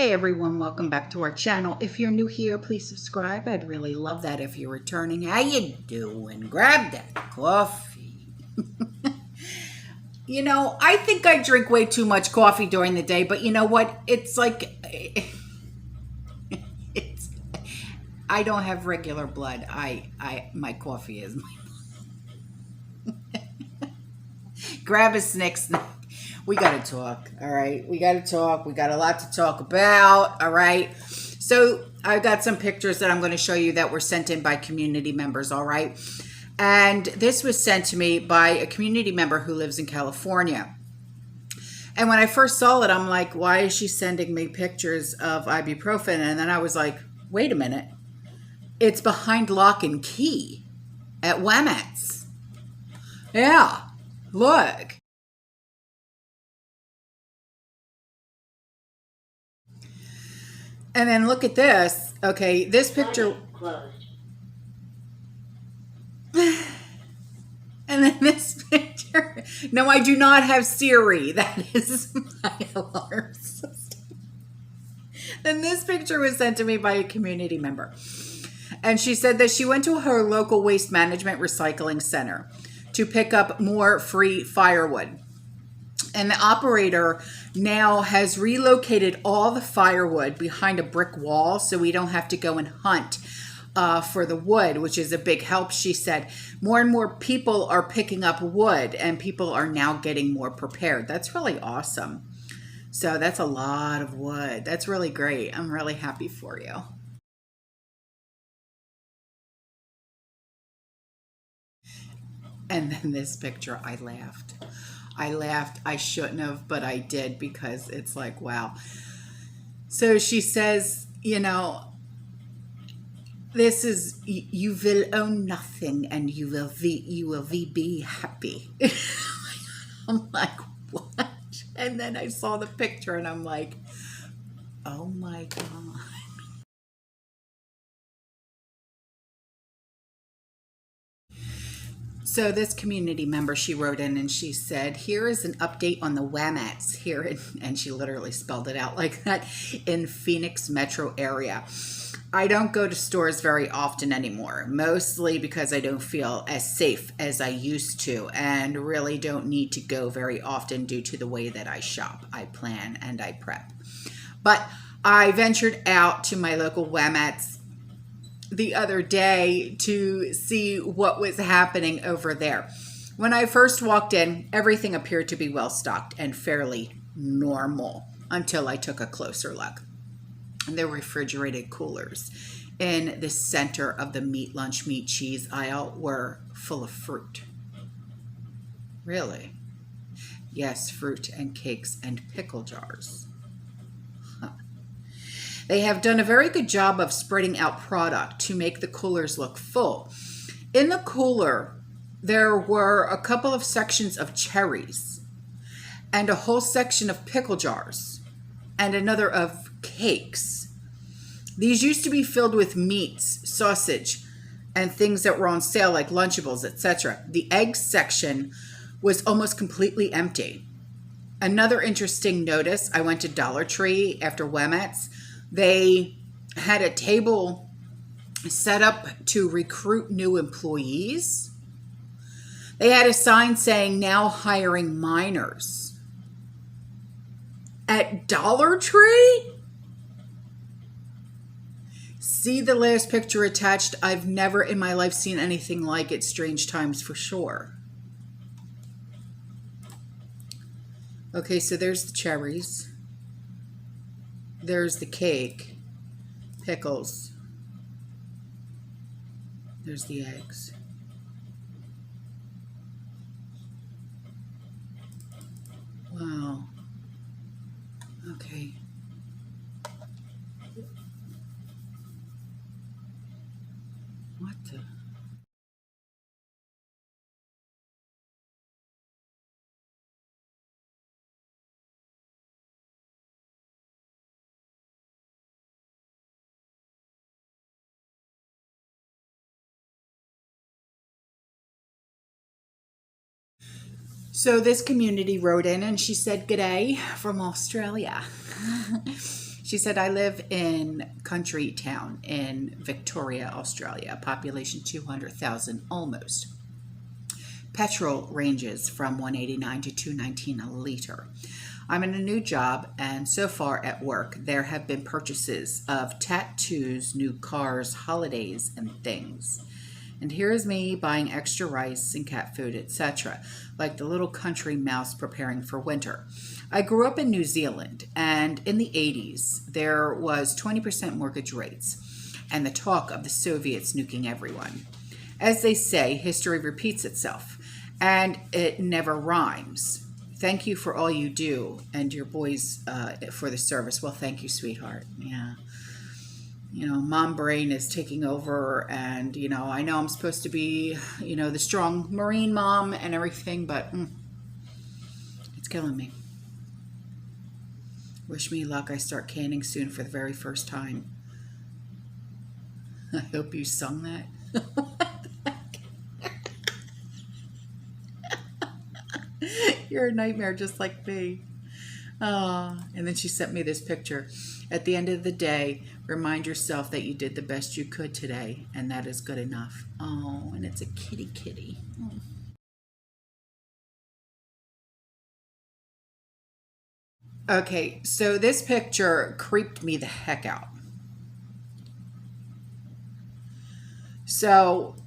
Hey everyone, welcome back to our channel. If you're new here, please subscribe. I'd really love that if you're returning. How you doing? Grab that coffee. You know, I think I drink way too much coffee during the day, but you know what? It's like, I don't have regular blood. My coffee is my grab a snack. We got to talk, all right? We got to talk. We got a lot to talk about, all right? So I've got some pictures that I'm going to show you that were sent in by community members, all right? And this was sent to me by a community member who lives in California. And when I first saw it, I'm like, why is she sending me pictures of ibuprofen? And then I was like, wait a minute. It's behind lock and key at Wemetz. Yeah, look. And then look at this. Okay, this picture. And then this picture. No, I do not have Siri. That is my alarm system. And this picture was sent to me by a community member. And she said that she went to her local waste management recycling center to pick up more free firewood. And the operator now has relocated all the firewood behind a brick wall so we don't have to go and hunt for the wood, which is a big help. She said more and more people are picking up wood and people are now getting more prepared. That's really awesome. So that's a lot of wood. That's really great. I'm really happy for you. And then this picture, I laughed. I shouldn't have, but I did because it's like, wow. So she says, you know, this is, you will own nothing and you will be happy. I'm like, what? And then I saw the picture and I'm like, oh my God. So this community member, she wrote in and she said, here is an update on the Wemetz here. And she literally spelled it out like that, in Phoenix metro area. I don't go to stores very often anymore, mostly because I don't feel as safe as I used to and really don't need to go very often due to the way that I shop, I plan, and I prep. But I ventured out to my local Wemetz the other day to see what was happening over there. When I first walked in, everything appeared to be well stocked and fairly normal until I took a closer look. And the refrigerated coolers in the center of the meat, lunch meat, cheese aisle were full of fruit. Really? Yes, fruit and cakes and pickle jars. They have done a very good job of spreading out product to make the coolers look full. In the cooler, there were a couple of sections of cherries and a whole section of pickle jars and another of cakes. These used to be filled with meats, sausage, and things that were on sale like Lunchables, etc. The eggs section was almost completely empty. Another interesting notice, I went to Dollar Tree after Wemetz. They had a table set up to recruit new employees. They had a sign saying, now hiring minors. At Dollar Tree? See the last picture attached. I've never in my life seen anything like it. Strange times for sure. Okay, so there's the cherries. There's the cake, pickles. There's the eggs. Wow. Okay. What the? So this community wrote in and she said, "G'day from Australia." She said, I live in country town in Victoria, Australia, population 200,000 almost. Petrol ranges from 189 to 219 a liter. I'm in a new job, and so far at work, there have been purchases of tattoos, new cars, holidays, and things. And here is me buying extra rice and cat food, etc., like the little country mouse preparing for winter. I grew up in New Zealand, and in the 80s, there was 20% mortgage rates, and the talk of the Soviets nuking everyone. As they say, history repeats itself, and it never rhymes. Thank you for all you do, and your boys for the service. Well, thank you, sweetheart. Yeah. Mom brain is taking over, and, I know I'm supposed to be, the strong Marine mom and everything, but it's killing me. Wish me luck. I start canning soon for the very first time. I hope you sung that. You're a nightmare just like me. And then she sent me this picture. At the end of the day, remind yourself that you did the best you could today, and that is good enough. Oh, and it's a kitty. Oh. Okay, so this picture creeped me the heck out. So,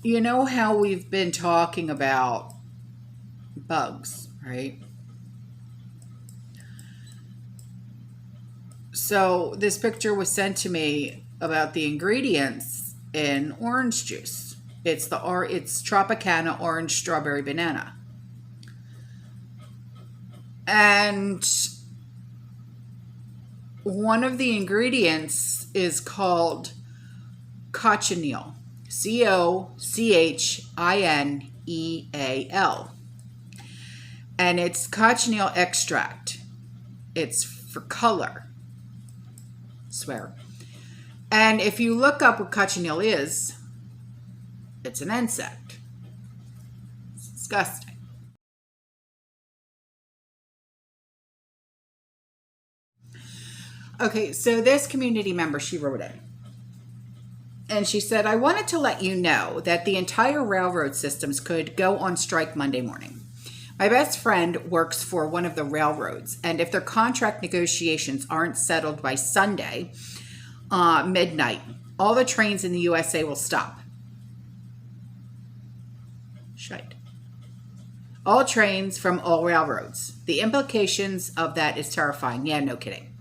you know how we've been talking about bugs, right? So this picture was sent to me about the ingredients in orange juice. It's Tropicana orange strawberry banana. And one of the ingredients is called cochineal. COCHINEAL. And it's cochineal extract. It's for color. Swear. And if you look up what cochineal is, it's an insect. It's disgusting. Okay, so this community member, she wrote in. And she said, I wanted to let you know that the entire railroad systems could go on strike Monday morning. My best friend works for one of the railroads, and if their contract negotiations aren't settled by Sunday, midnight, all the trains in the USA will stop. Shite. All trains from all railroads. The implications of that is terrifying. Yeah, no kidding.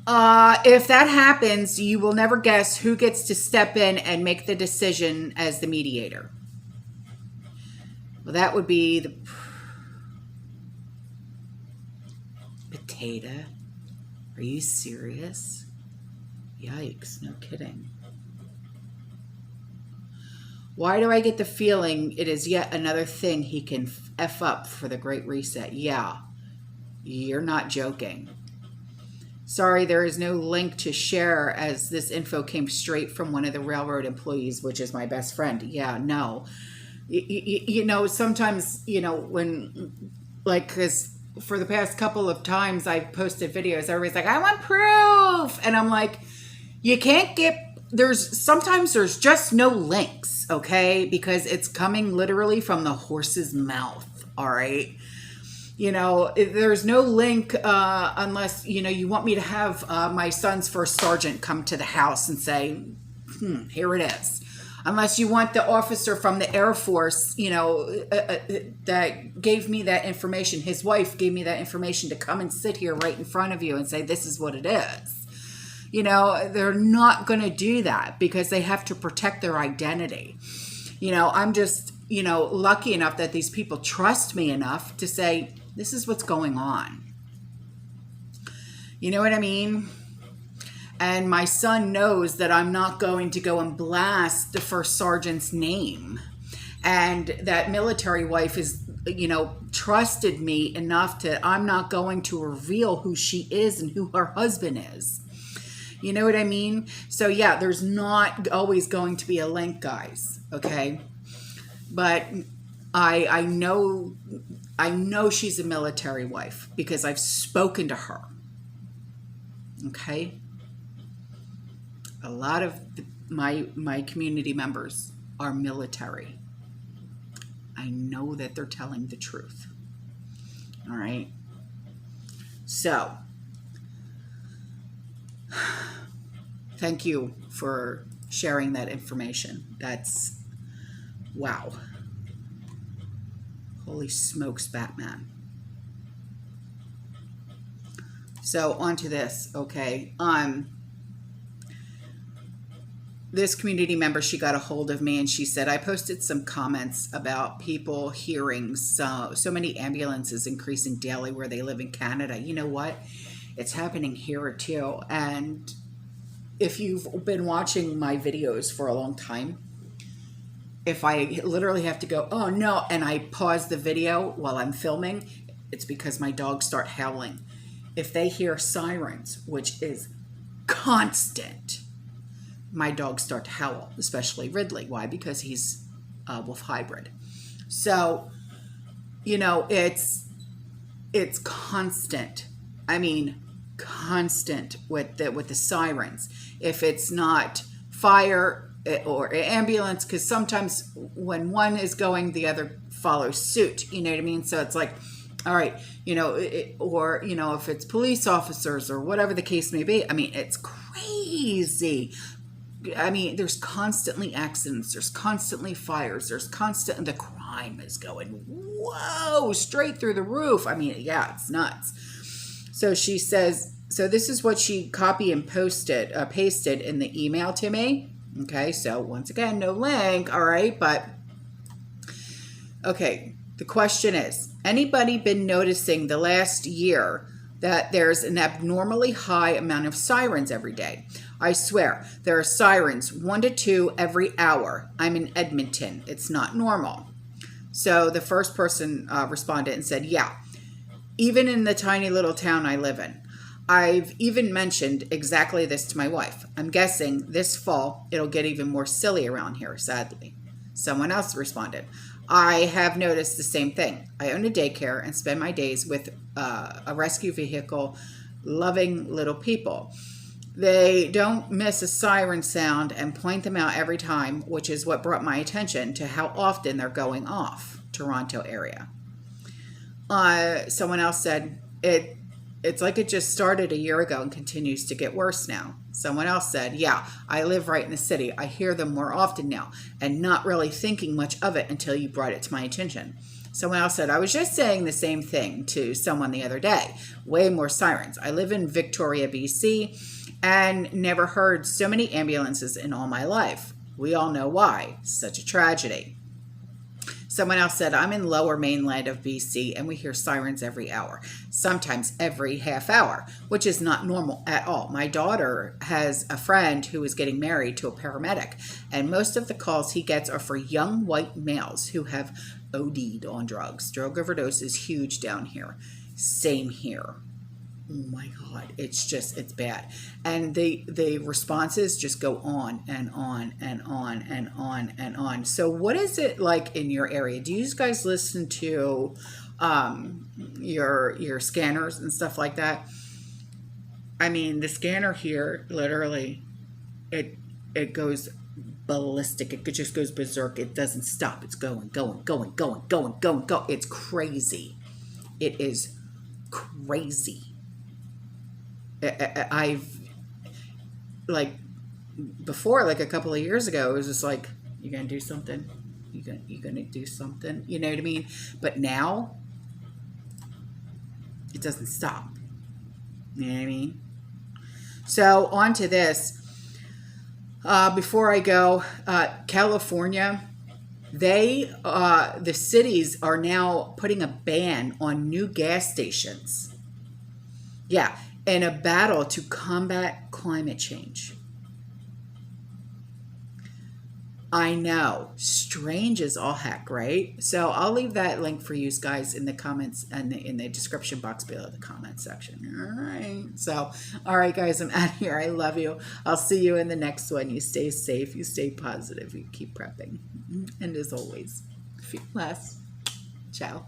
If that happens, you will never guess who gets to step in and make the decision as the mediator. Well, that would be the potato. Are you serious? Yikes, no kidding. Why do I get the feeling it is yet another thing he can F up for the Great Reset? Yeah, you're not joking. Sorry, there is no link to share as this info came straight from one of the railroad employees, which is my best friend. Yeah, no. Sometimes, when, because for the past couple of times I've posted videos, everybody's like, I want proof. And I'm like, you can't sometimes there's just no links, okay? Because it's coming literally from the horse's mouth, all right? There's no link unless, you want me to have my son's first sergeant come to the house and say, here it is. Unless you want the officer from the Air Force, that gave me that information. His wife gave me that information to come and sit here right in front of you and say, this is what it is. They're not going to do that because they have to protect their identity. I'm just, lucky enough that these people trust me enough to say, this is what's going on. You know what I mean? And my son knows that I'm not going to go and blast the first sergeant's name. And that military wife is, trusted me enough that I'm not going to reveal who she is and who her husband is. You know what I mean? So yeah, there's not always going to be a link, guys. Okay. But I know she's a military wife because I've spoken to her. Okay. A lot of my community members are military. I know that they're telling the truth. All right. So, thank you for sharing that information. That's, wow. Holy smokes, Batman. So, on to this, okay. This community member, she got a hold of me and she said, I posted some comments about people hearing so many ambulances increasing daily where they live in Canada. You know what? It's happening here too. And if you've been watching my videos for a long time, if I literally have to go, oh no, and I pause the video while I'm filming, it's because my dogs start howling. If they hear sirens, which is constant, my dogs start to howl, especially Ridley. Why? Because he's a wolf hybrid. So, you know, it's constant. I mean, constant with the sirens. If it's not fire or ambulance, because sometimes when one is going, the other follows suit. You know what I mean? So it's like, all right, you know, or, you know, if it's police officers or whatever the case may be, I mean, it's crazy. I mean, there's constantly accidents, there's constantly fires, there's constant, the crime is going, whoa, straight through the roof. I mean, yeah, it's nuts. So she says, so this is what she copy and pasted in the email to me. Okay, so once again, no link, all right, but, okay, the question is, anybody been noticing the last year that there's an abnormally high amount of sirens every day? I swear, there are sirens 1 to 2 every hour. I'm in Edmonton. It's not normal. So the first person responded and said, yeah, even in the tiny little town I live in. I've even mentioned exactly this to my wife. I'm guessing this fall it'll get even more silly around here, sadly. Someone else responded, I have noticed the same thing. I own a daycare and spend my days with a rescue vehicle, loving little people. They don't miss a siren sound and point them out every time, which is what brought my attention to how often they're going off. Toronto area. Someone else said, it's like it just started a year ago and continues to get worse now. Someone else said, yeah, I live right in the city. I hear them more often now and not really thinking much of it until you brought it to my attention. Someone else said, I was just saying the same thing to someone the other day. Way more sirens. I live in Victoria, BC, and never heard so many ambulances in all my life. We all know why. Such a tragedy. Someone else said, I'm in lower mainland of BC and we hear sirens every hour, sometimes every half hour, which is not normal at all. My daughter has a friend who is getting married to a paramedic, and most of the calls he gets are for young white males who have OD'd on drugs. Drug overdose is huge down here. Same here. Oh my God, it's bad. And the responses just go on and on and on and on and on. So what is it like in your area? Do you guys listen to your scanners and stuff like that? I mean, the scanner here, literally, it goes ballistic. It just goes berserk. It doesn't stop. It's going. It's crazy. It is crazy. I've, like, before, like a couple of years ago, it was just like, you're going to do something? You're gonna do something? You know what I mean? But now, it doesn't stop. You know what I mean? So, on to this. Before I go, California, the cities are now putting a ban on new gas stations. Yeah. In a battle to combat climate change. I know, strange as all heck, right? So I'll leave that link for you guys in the comments and in the description box below the comment section. All right. So, all right, guys, I'm out of here. I love you. I'll see you in the next one. You stay safe. You stay positive. You keep prepping. And as always, feel less. Ciao.